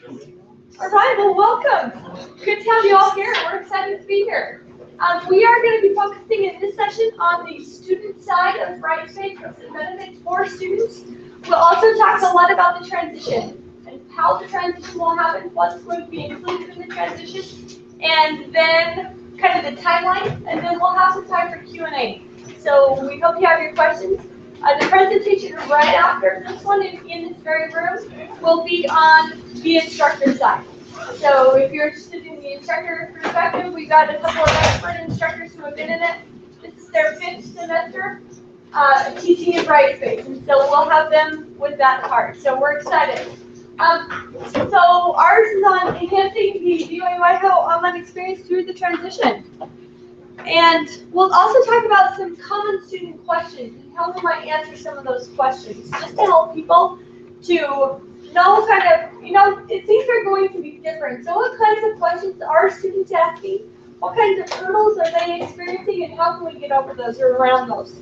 All right, well, welcome. Good to have you all here. We're excited to be here. We are going to be focusing in this session on the student side of Brightspace and the benefits for students. We'll also talk a lot about the transition and how the transition will happen, what's going to be included in the transition, and then kind of the timeline, and then we'll have some time for Q&A. So we hope you have your questions. The presentation right after this one in this very room will be on the instructor side. So if you're interested in the instructor perspective, we've got a couple of expert instructors who have been in it. This is their 5th semester teaching in Brightspace, and so we'll have them with that part. So we're excited. So ours is on enhancing the BYU Idaho online experience through the transition. And we'll also talk about some common student questions and how we might answer some of those questions, just to help people to know kind of, things are going to be different. So what kinds of questions are students asking? What kinds of hurdles are they experiencing, and how can we get over those or around those?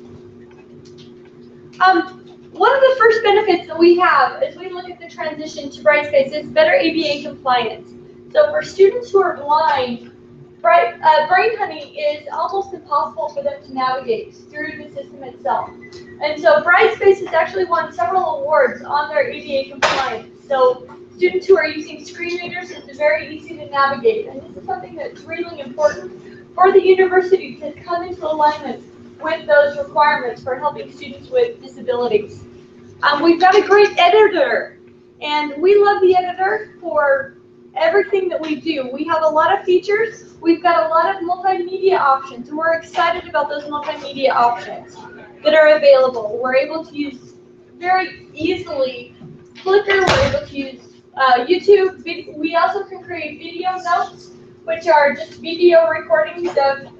One of the first benefits that we have as we look at the transition to Brightspace is better ABA compliance. So for students who are blind, BrainHoney is almost impossible for them to navigate through the system itself. And so Brightspace has actually won several awards on their ABA compliance. So students who are using screen readers, it's very easy to navigate. And this is something that's really important for the university to come into alignment with those requirements for helping students with disabilities. We've got a great editor, and we love the editor for everything that we do. We have a lot of features. We've got a lot of multimedia options, and we're excited about those multimedia options that are available. We're able to use very easily Flickr. We're able to use YouTube. We also can create video notes, which are just video recordings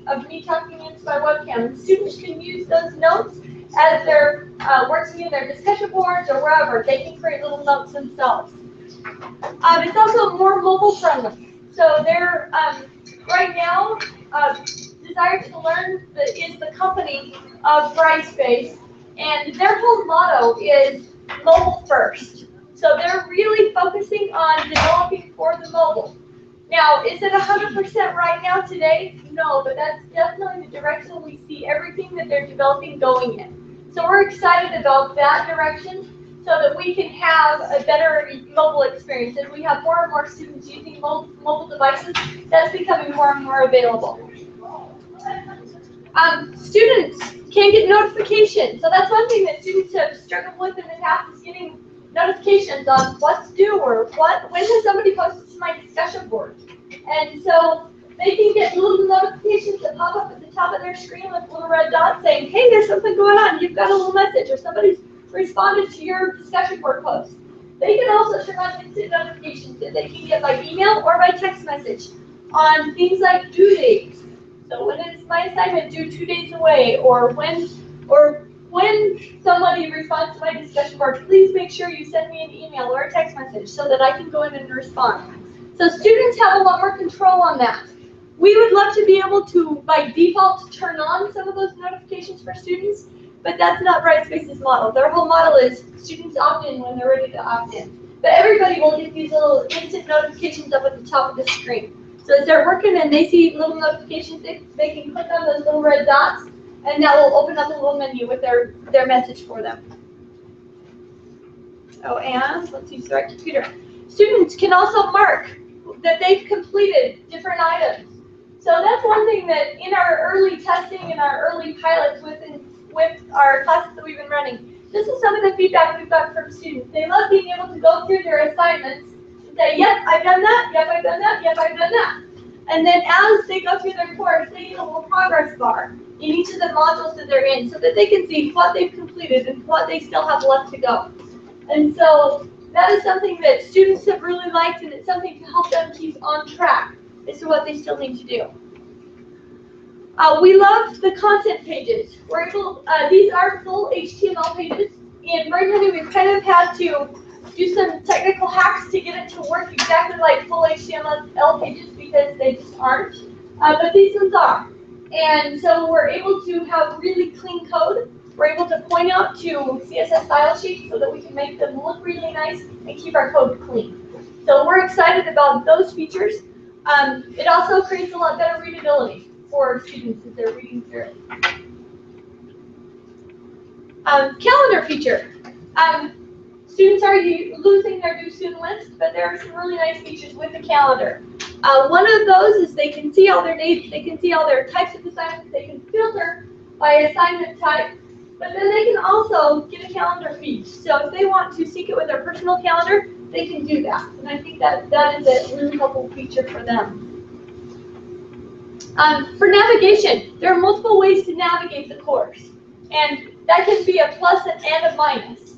of me talking into my webcam. Students can use those notes as they're working in their discussion boards or wherever. They can create little notes themselves. It's also more mobile friendly. So they're right now, Desire to Learn is the company of Brightspace, and their whole motto is mobile first. So they're really focusing on developing for the mobile. Now, is it 100% right now today? No, but that's definitely the direction we see everything that they're developing going in. So we're excited about that direction so that we can have a better mobile experience. As we have more and more students using mobile devices, that's becoming more and more available. Students can get notifications. So that's one thing that students have struggled with in the past is getting notifications on what's due or when has somebody posted to my discussion board. And so they can get little notifications that pop up at the top of their screen with little red dots saying, hey, there's something going on. You've got a little message or somebody's responded to your discussion board post. They can also turn on instant notifications that they can get by email or by text message on things like due dates. So when is my assignment due 2 days away, or when somebody responds to my discussion board, please make sure you send me an email or a text message so that I can go in and respond. So students have a lot more control on that. We would love to be able to, by default, turn on some of those notifications for students, but that's not Brightspace's model. Their whole model is students opt in when they're ready to opt in. But everybody will get these little instant notifications up at the top of the screen. So as they're working and they see little notifications, they can click on those little red dots, and that will open up a little menu with their message for them. Oh, and let's use the right computer. Students can also mark that they've completed different items. So that's one thing that in our early testing and our early pilots with our classes that we've been running, this is some of the feedback we've got from students. They love being able to go through their assignments and say, yep, I've done that, yep, I've done that, yep, I've done that. And then as they go through their course, they get a little progress bar in each of the modules that they're in so that they can see what they've completed and what they still have left to go. And so that is something that students have really liked, and it's something to help them keep on track as to what they still need to do. We love the content pages. We're able, these are full HTML pages. In BrainHoney, we've kind of had to do some technical hacks to get it to work exactly like full HTML pages because they just aren't. But these ones are. And so we're able to have really clean code. We're able to point out to CSS style sheets so that we can make them look really nice and keep our code clean. So we're excited about those features. It also creates a lot better readability for students as they're reading through it. Calendar feature. Students are losing their due student list, but there are some really nice features with the calendar. One of those is they can see all their dates, they can see all their types of assignments, they can filter by assignment type, but then they can also get a calendar feed. So if they want to sync it with their personal calendar, they can do that. And I think that is a really helpful feature for them. For navigation, there are multiple ways to navigate the course. And that can be a plus and a minus.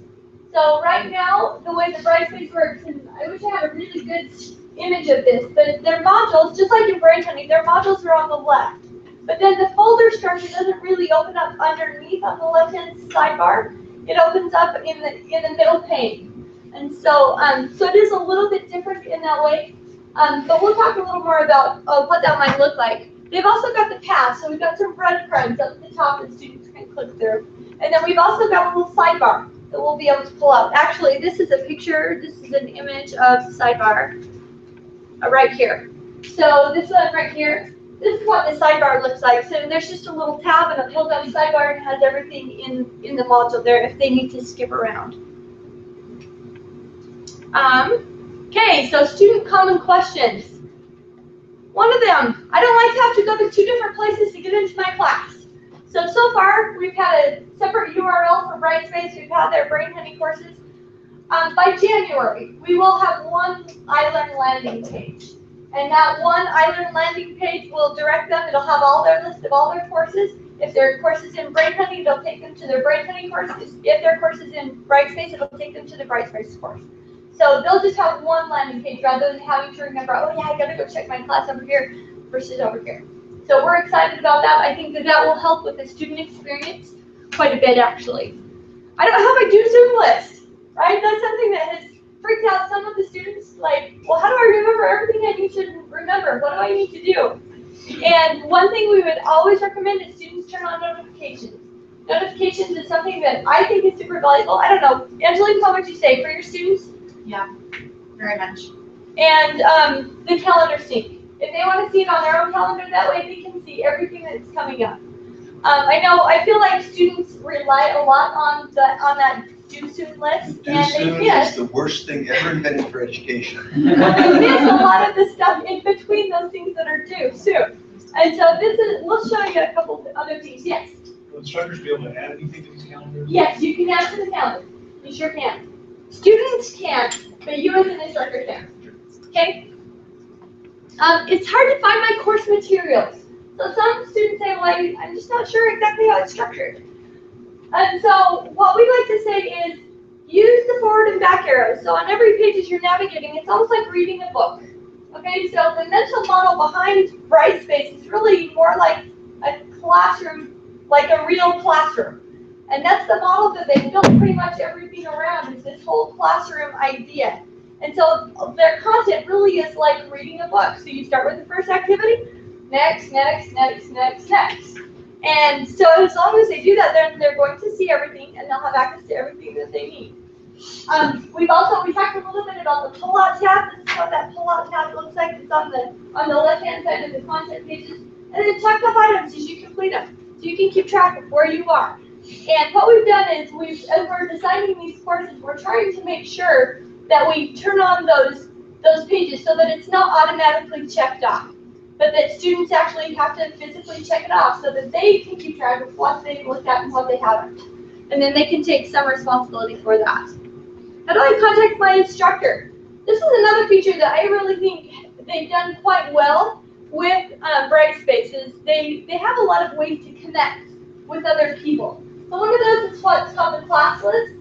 So right now, the way the Brightspace works, and I wish I had a really good image of this, but their modules, just like in BrainHoney, their modules are on the left. But then the folder structure doesn't really open up underneath on the left-hand sidebar. It opens up in the middle pane. And so, so it is a little bit different in that way. But we'll talk a little more about what that might look like. They've also got the path, so we've got some breadcrumbs up at the top that students can click through. And then we've also got a little sidebar that we'll be able to pull out. Actually, this is a picture, this is an image of the sidebar right here. So this one right here, this is what the sidebar looks like. So there's just a little tab and a pull down sidebar and it has everything in the module there if they need to skip around. Okay, so student common questions. One of them, I don't like to have to go to 2 different places to get into my class. So far, we've had a separate URL for Brightspace. We've had their BrainHoney courses. By January, we will have one iLearn landing page. And that one iLearn landing page will direct them. It'll have all their list of all their courses. If there are courses in BrainHoney, it'll take them to their BrainHoney courses. If there are courses in Brightspace, it'll take them to the Brightspace course. So they'll just have one landing page rather than having to remember, oh yeah, I gotta go check my class over here versus over here. So we're excited about that. I think that will help with the student experience quite a bit, actually. I don't have a due student list, right? That's something that has freaked out some of the students, like, well, how do I remember everything I need to remember? What do I need to do? And one thing we would always recommend is students turn on notifications. Notifications is something that I think is super valuable. I don't know, Angeline, how would you say for your students? Yeah, very much. And the calendar sync. If they want to see it on their own calendar, that way they can see everything that's coming up. I feel like students rely a lot on that due student list. Due student is the worst thing ever invented for education. They miss a lot of the stuff in between those things that are due too. And so we'll show you a couple of other things. Yes? Will instructors be able to add anything to these calendars? Yes, you can add to the calendar. You sure can. Students can't, but you as an instructor can. Okay? It's hard to find my course materials. So some students say, well, I'm just not sure exactly how it's structured. And so what we like to say is use the forward and back arrows. So on every page as you're navigating, it's almost like reading a book. Okay, so the mental model behind Brightspace is really more like a classroom, like a real classroom. And that's the model that they built pretty much everything around, is this whole classroom idea. And so their content really is like reading a book. So you start with the first activity, next, next, next, next, next. And so as long as they do that, then they're going to see everything and they'll have access to everything that they need. We talked a little bit about the pull-out tab. This is what that pull-out tab looks like. It's on the left-hand side of the content pages. And then check off items as you complete them, so you can keep track of where you are. And what we've done is as we're designing these courses, we're trying to make sure that we turn on those pages so that it's not automatically checked off, but that students actually have to physically check it off so that they can keep track of what they've looked at and what they haven't. And then they can take some responsibility for that. How do I contact my instructor? This is another feature that I really think they've done quite well with Brightspace. Is they have a lot of ways to connect with other people. So one of those is what's called the class list.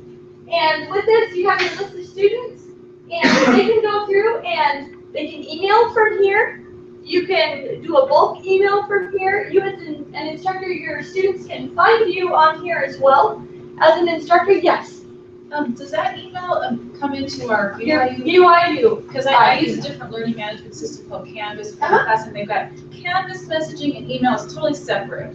And with this, you have your list of students, and they can go through and they can email from here. You can do a bulk email from here. You as an instructor, your students can find you on here as well. As an instructor, yes. Does that email come into our BYU? BYU. Because I use a different learning management system called Canvas for my class, and they've got Canvas messaging and email is totally separate.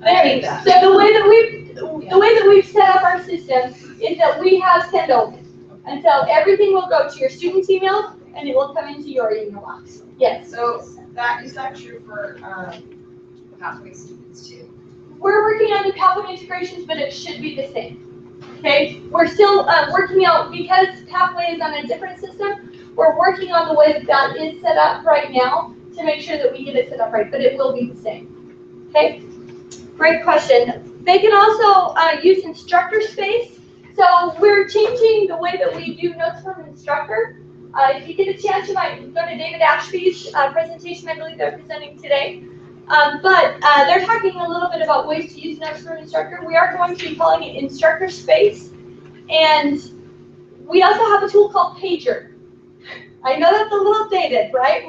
I hate that. So the way that we've set up our system is that we have send only. And so everything will go to your students' emails and it will come into your email box. Yes. So is that true for pathway students too? We're working on the pathway integrations, but it should be the same. Okay, we're still working out, because pathway is on a different system, we're working on the way that is set up right now to make sure that we get it set up right, but it will be the same. Okay, great question. They can also use Instructor Space. So we're changing the way that we do notes from instructor. If you get a chance, you might go to David Ashby's presentation. I believe they're presenting today. But they're talking a little bit about ways to use notes from instructor. We are going to be calling it Instructor Space. And we also have a tool called Pager. I know that's a little dated, right?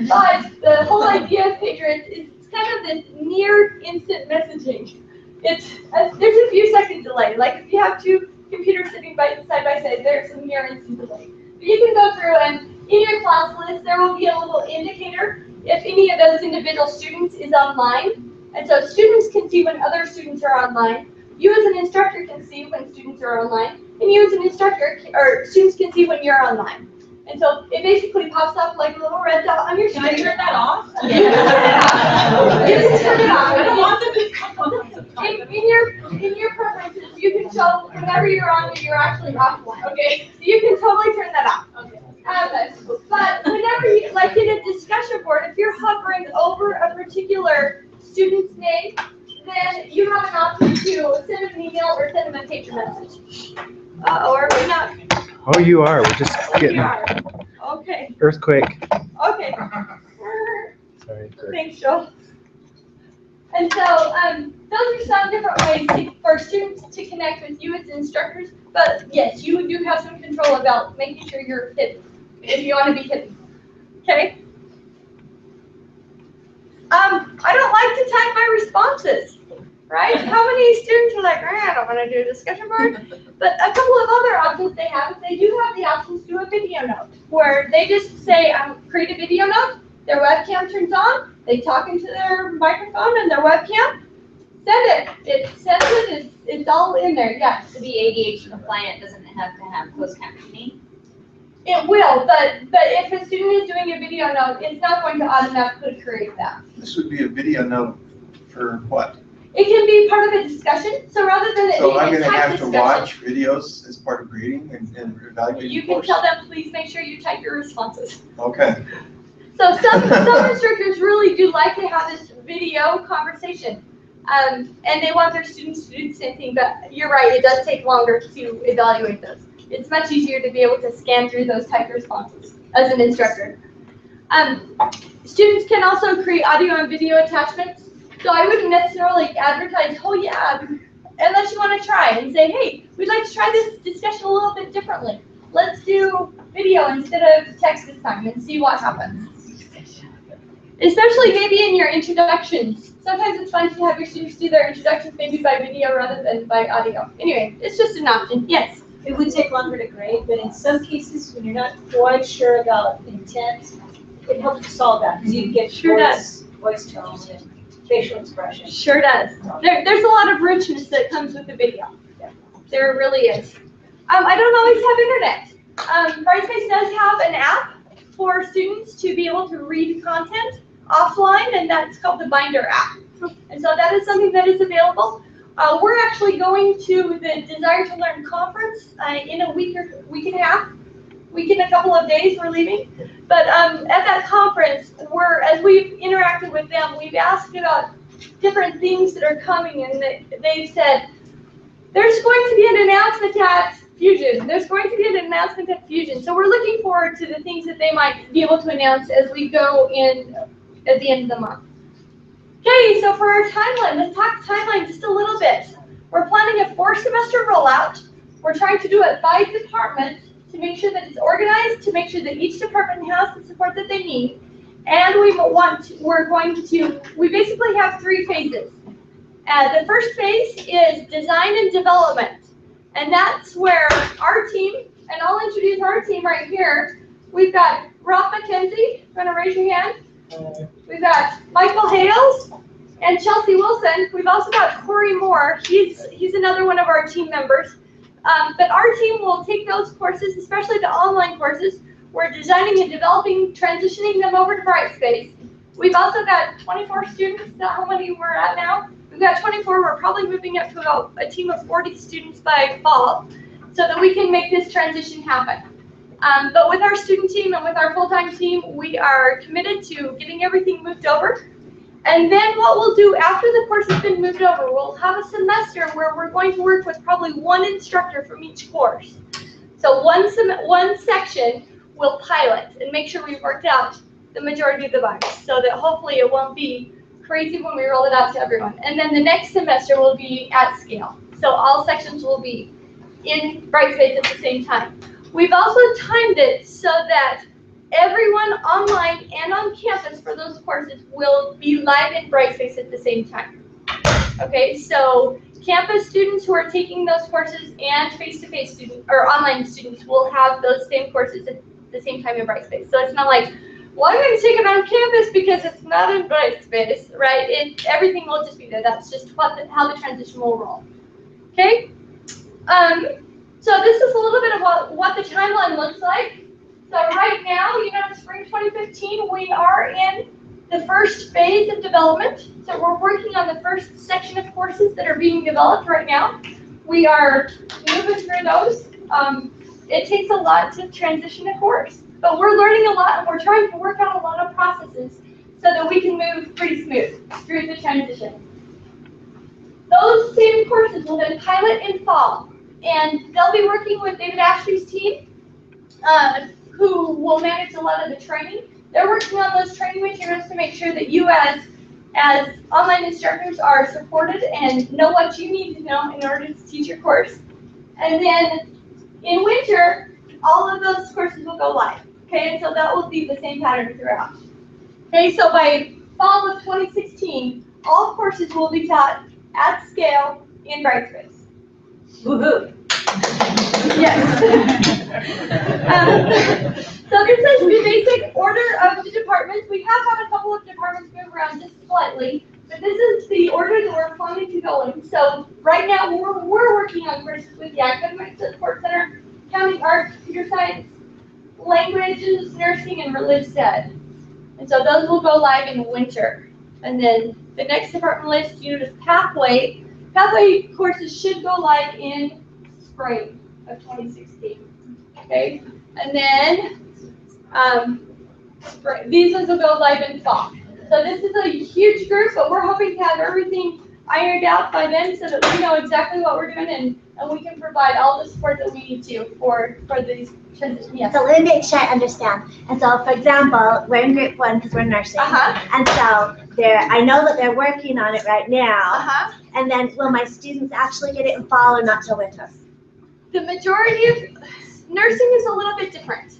But the whole idea of Pager is kind of this near instant messaging. There's a few second delay. Like if you have two computers sitting side by side, there's some near instant delay. But you can go through, and in your class list, there will be a little indicator if any of those individual students is online. And so students can see when other students are online. You as an instructor can see when students are online. And you as an instructor, or students can see when you're online. And so it basically pops up like a little red dot on your screen. Can I turn that off? Yeah. You can turn it off. I don't want them to come on. In your preferences, you can show whenever you're on when you're actually offline. Okay, so you can totally turn that off. Okay. But whenever you, like in a discussion board, if you're hovering over a particular student's name, then you have an option to send them an email or send them a pager message. Or are we not? Oh, you are. We're just getting Okay. earthquake. Okay. Sorry. Thanks, Joe. And so those are some different ways for students to connect with you as instructors. But yes, you do have some control about making sure you're hidden if you want to be hidden. Okay. I don't like to type my responses, right? How many students are like, I don't want to do a discussion board? But a couple of other options they have, they do have the option to do a video note, where they just say, create a video note, their webcam turns on, they talk into their microphone and their webcam, send it. It sends it, it's all in there, yes. To be ADH compliant, doesn't it have to have closed captioning? It will, but if a student is doing a video note, it's not going to automatically create that. This would be a video note for what? It can be part of a discussion, so rather than it So being I'm a gonna typed have to discussion, watch videos as part of grading and evaluating you the can course? tell them, please make sure you type your responses. Okay. So some instructors really do like to have this video conversation, and they want their students to do the same thing, but you're right, it does take longer to evaluate those. It's much easier to be able to scan through those typed responses as an instructor. Students can also create audio and video attachments. So I wouldn't necessarily advertise, oh yeah, unless you want to try and say, hey, we'd like to try this discussion a little bit differently. Let's do video instead of text this time and see what happens. Especially maybe in your introductions. Sometimes it's fun to have your students do their introductions maybe by video rather than by audio. Anyway, it's just an option. Yes? It would take longer to grade, but in some cases, when you're not quite sure about intent, it helps to solve that, because you get Sure voice tone and facial expression. Sure does. There's a lot of richness that comes with the video. There really is. I don't always have internet. Brightspace does have an app for students to be able to read content offline, and that's called the Binder app. And so that is something that is available. We're actually going to the Desire to Learn conference in a week and a half. In a couple of days, we're leaving. But at that conference, as we've interacted with them, we've asked about different things that are coming, and they've said, there's going to be an announcement at Fusion. There's going to be an announcement at Fusion. So we're looking forward to the things that they might be able to announce as we go in at the end of the month. Okay, so for our timeline, let's talk timeline just a little bit. We're planning a 4-semester rollout. We're trying to do it by department to make sure that it's organized, to make sure that each department has the support that they need. And we basically have 3 phases. The first phase is design and development. And that's where our team, and I'll introduce our team right here. We've got Rob McKenzie, you want to raise your hand? We've got Michael Hales and Chelsea Wilson. We've also got Corey Moore. He's another one of our team members. But our team will take those courses, especially the online courses. We're designing and developing, transitioning them over to Brightspace. We've also got 24 students. Is that how many we're at now? We've got 24. We're probably moving up to about a team of 40 students by fall so that we can make this transition happen. But with our student team and with our full-time team, we are committed to getting everything moved over. And then what we'll do after the course has been moved over, we'll have a semester where we're going to work with probably one instructor from each course. So one section we'll pilot and make sure we've worked out the majority of the bugs so that hopefully it won't be crazy when we roll it out to everyone. And then the next semester will be at scale. So all sections will be in Brightspace at the same time. We've also timed it so that everyone online and on campus for those courses will be live in Brightspace at the same time. Okay, so campus students who are taking those courses and face-to-face students or online students will have those same courses at the same time in Brightspace. So it's not like, well, I'm going to take it on campus because it's not in Brightspace, right? Everything will just be there. That's just how the transition will roll. Okay? So this is a little bit of what the timeline looks like. So right now, spring 2015, we are in the first phase of development. So we're working on the first section of courses that are being developed right now. We are moving through those. It takes a lot to transition a course, but we're learning a lot and we're trying to work out a lot of processes so that we can move pretty smooth through the transition. Those same courses will then pilot in fall, and they'll be working with David Ashley's team, who will manage a lot of the training. They're working on those training materials to make sure that you as online instructors are supported and know what you need to know in order to teach your course. And then in winter, all of those courses will go live. Okay, and so that will be the same pattern throughout. Okay, so by fall of 2016, all courses will be taught at scale in Brightspace. Woohoo! Yes. So this is the basic order of the departments. We have had a couple of departments move around just slightly, but this is the order that we're planning to go in. So right now we're working on courses with the Academic Support Center, Accounting, Arts, Computer Science, Languages, Nursing, and Religious Ed. And so those will go live in winter. And then the next department list is Pathway. Pathway courses should go live in spring of 2016. Okay, and then these ones will go live in fall. So this is a huge group, but we're hoping to have everything ironed out by then so that we know exactly what we're doing and we can provide all the support that we need to for these transitions. Yes. So let me make sure I understand. And so, for example, we're in group 1 because we're nursing. And so I know that they're working on it right now. And then will my students actually get it in fall or not till winter? The majority of nursing is a little bit different.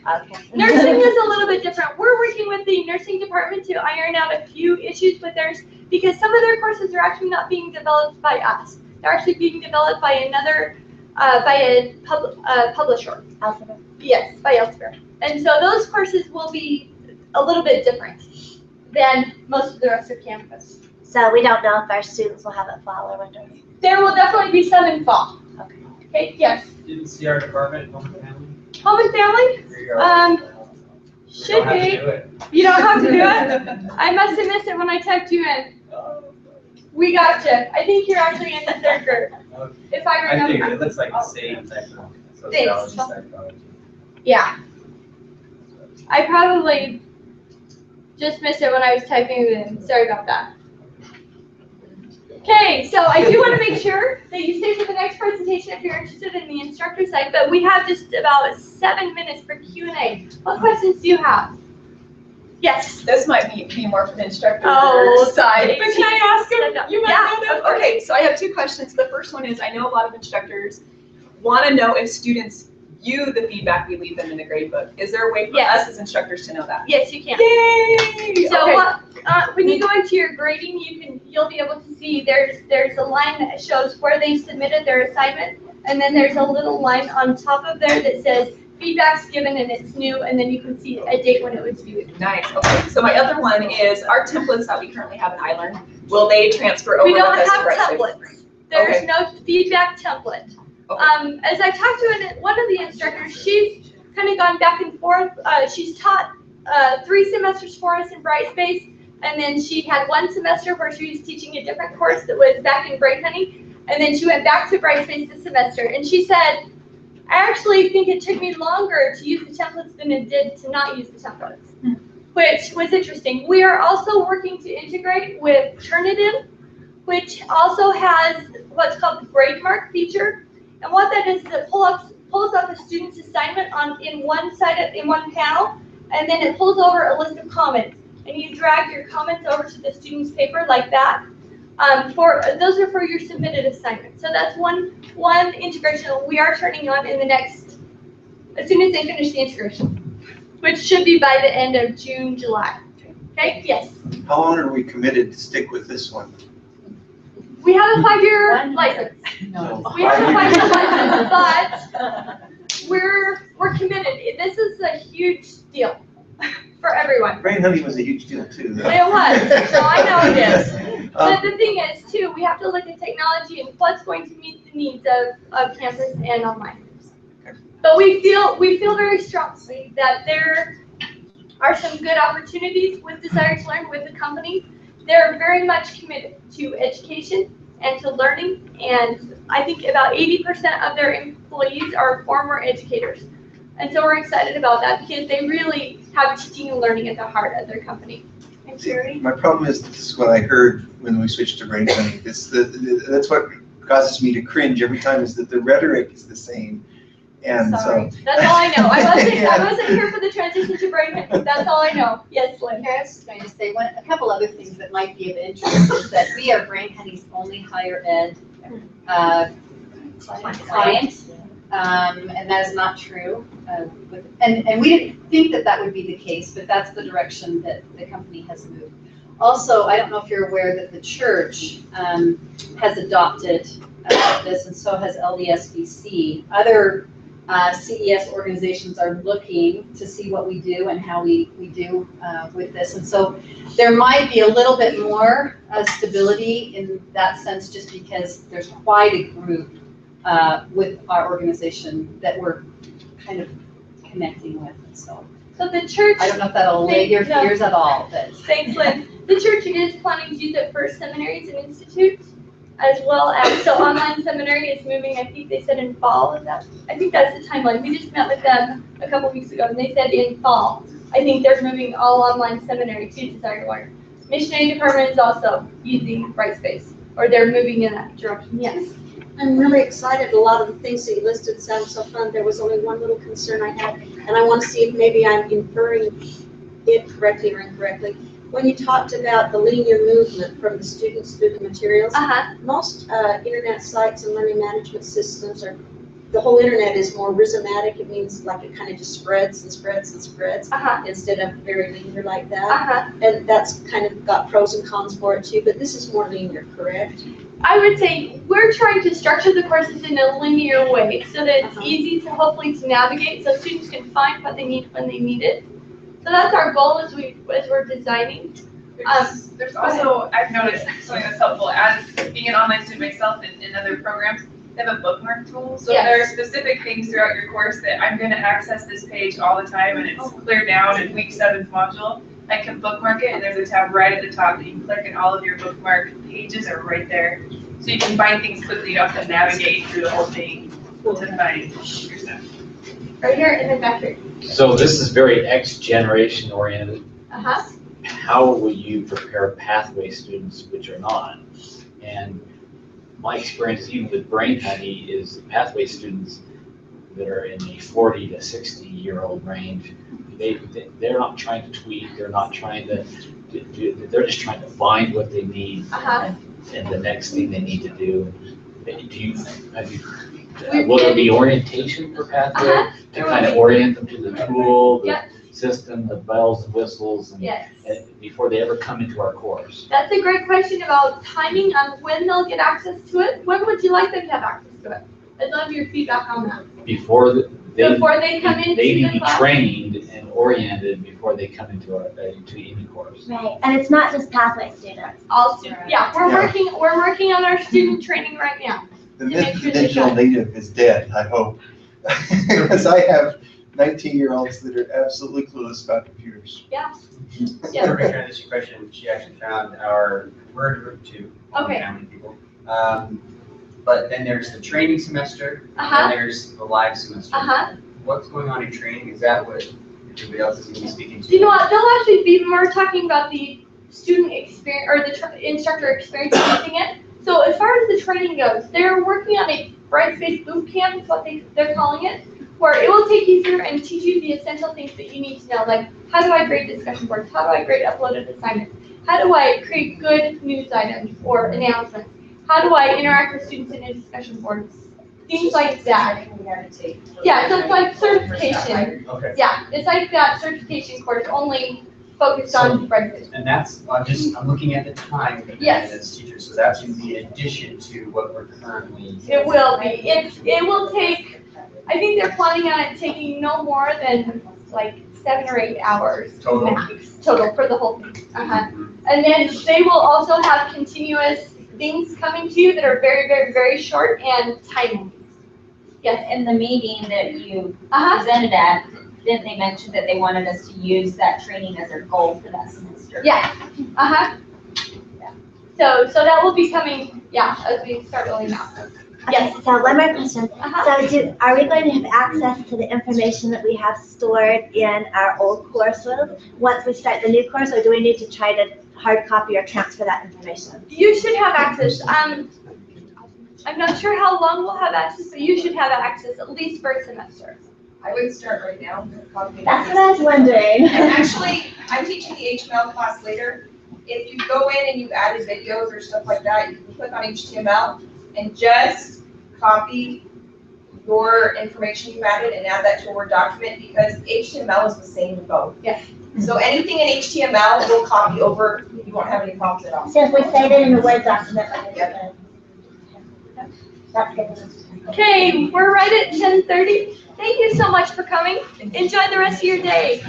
Okay. Nursing is a little bit different. We're working with the nursing department to iron out a few issues with theirs because some of their courses are actually not being developed by us. They're actually being developed by another, by a publisher. Elsevier. Yes, by Elsevier. And so those courses will be a little bit different than most of the rest of campus. So we don't know if our students will have it fall or winter. There will definitely be some in fall. Okay. Okay, yes. Didn't see our department, home and family? Home and family? There you go. Should We don't have be. to do it. You don't have to do it? I must have missed it when I typed you in. We got you. I think you're actually in the third group, Okay. if I I remember. figured it looks like the same type of sociology psychology. Yeah. I probably just missed it when I was typing it in. Sorry about that. Okay, so I do want to make sure that you stay for the next presentation if you're interested in the instructor side, but we have just about 7 minutes for Q&A. What questions do you have? Yes. This might be more for the instructor Oh, side, but can I ask him? You might Yeah, know this. Okay, so I have 2 questions. The first one is, I know a lot of instructors want to know if students view the feedback we leave them in the gradebook. Is there a way for Yes. us as instructors to know that? Yes, you can. Yay! So Okay. when you go into your grading, you'll be able to see there's a line that shows where they submitted their assignment, and then there's a little line on top of there that says feedback's given and it's new, and then you can see a date when it was viewed. Nice. Okay. So my other one is our templates that we currently have in iLearn. Will they transfer over? We don't with us have to Brightspace? templates. There's Okay. no feedback template. Okay. As I talked to one of the instructors, she's kind of gone back and forth. She's taught 3 semesters for us in Brightspace, and then she had 1 semester where she was teaching a different course that was back in BrainHoney, and then she went back to Brightspace this semester. And she said, I actually think it took me longer to use the templates than it did to not use the templates, which was interesting. We are also working to integrate with Turnitin, which also has what's called the grade mark feature. And what that is it pulls up a student's assignment in one panel, and then it pulls over a list of comments. And you drag your comments over to the student's paper like that. Those are for your submitted assignment. So that's one integration we are turning on in the next, as soon as they finish the integration, which should be by the end of June, July. Okay, yes? How long are we committed to stick with this one? We have a 5-year license. No. We have a 5-year license, but we're committed. This is a huge deal for everyone. BrainHoney was a huge deal too. It was, so I know it is. But the thing is too, we have to look at technology and what's going to meet the needs of campus and online. But we feel very strongly that there are some good opportunities with Desire to Learn with the company. They're very much committed to education and to learning, and I think about 80% of their employees are former educators. And so we're excited about that because they really have teaching and learning at the heart of their company. And Cary? My problem is, this is what I heard when we switched to BrainHoney. That's what causes me to cringe every time, is that the rhetoric is the same. And Sorry. so That's all I know. I wasn't here for the transition to BrainHoney. That's all I know. Yes, Lynn. I was going to say a couple other things that might be of interest is that we are BrainHoney's only higher ed client, and that is not true. And we didn't think that would be the case, but that's the direction that the company has moved. Also, I don't know if you're aware that the church has adopted this, and so has LDSBC. Other CES organizations are looking to see what we do and how we do with this. And so there might be a little bit more stability in that sense, just because there's quite a group with our organization that we're kind of connecting with. So the church, I don't know if that'll allay your fears at all. But thanks, Lynn. The church is planning to use it for seminaries and institutes, as well as, so online seminary is moving, I think they said in fall. I think that's the timeline. We just met with them a couple weeks ago, and they said in fall. I think they're moving all online seminary to Desire to Learn. Missionary department is also using Brightspace, or they're moving in that direction. Yes. I'm really excited. A lot of the things that you listed sound so fun. There was only one little concern I had, and I want to see if maybe I'm inferring it correctly or incorrectly. When you talked about the linear movement from the students through the materials, most internet sites and learning management systems the whole internet is more rhizomatic. It means like it kind of just spreads and spreads and spreads instead of very linear like that. And that's kind of got pros and cons for it too, but this is more linear, correct? I would say we're trying to structure the courses in a linear way so that it's easy to hopefully to navigate, so students can find what they need when they need it. So that's our goal as we're designing. There's also, I've noticed something that's helpful, as being an online student myself in other programs, they have a bookmark tool. So there are specific things throughout your course that I'm going to access this page all the time, and it's clear down in week 7's module. I can bookmark it, and there's a tab right at the top that you can click, and all of your bookmark pages are right there. So you can find things quickly. You don't have to navigate through the whole thing to find your stuff. Right here and then back here. So this is very X generation oriented. How will you prepare pathway students which are not? And my experience, even with BrainHoney, is the pathway students that are in the 40 to 60-year-old range, they're not trying to tweak, they're not trying to they're just trying to find what they need and the next thing they need to do. Will there be orientation for pathway to kind of orient them to the tool, the system, the bells and whistles, and before they ever come into our course? That's a great question about timing on when they'll get access to it. When would you like them to have access to it? I'd love your feedback on that. Before they come into they need the to be class. trained and oriented before they come into any course. Right, and it's not just pathway students. All students. Yeah, we're working on our student training right now. The myth of the digital native is dead, I hope. Because I have 19-year-olds that are absolutely clueless about computers. Yeah. Perfect transition question. She actually found we're in group 2. Okay. Family people. But then there's the training semester, and there's the live semester. What's going on in training? Is that what everybody else is going to be speaking to? You know what? They'll actually be more talking about the student experience or the instructor experience using it. So as far as the training goes, they're working on a Brightspace boot camp, is what they're calling it, where it will take you through and teach you the essential things that you need to know, like how do I grade discussion boards, how do I grade uploaded assignments, how do I create good news items or announcements, how do I interact with students in a discussion boards, things like that. Yeah, so it's like certification. Okay. Yeah, it's like that certification course only focused on Brightspace. And that's, I'm looking at the time commitment as teachers, so that's in the addition to what we're currently. It will be. It will take, I think they're planning on it taking no more than like 7 or 8 hours Total. max, total for the whole thing. And then they will also have continuous things coming to you that are very, very, very short and timely. Yes. In the meeting that you presented at, didn't they mention that they wanted us to use that training as their goal for that semester? Yeah. Yeah. So that will be coming, as we start rolling out. Yes. So one more question. So are we going to have access to the information that we have stored in our old courses once we start the new course, or do we need to try to hard copy or transfer that information? You should have access. I'm not sure how long we'll have access, but you should have access at least for a semester. I would start right now. That's what I was wondering. And actually, I'm teaching the HTML class later. If you go in and you added videos or stuff like that, you can click on HTML and just copy your information you added and add that to a Word document, because HTML is the same with both. Yes. So anything in HTML will copy over. You won't have any problems at all. So if we save it in a Word document, that's good. Okay, we're right at 10:30. Thank you so much for coming. Enjoy the rest of your day.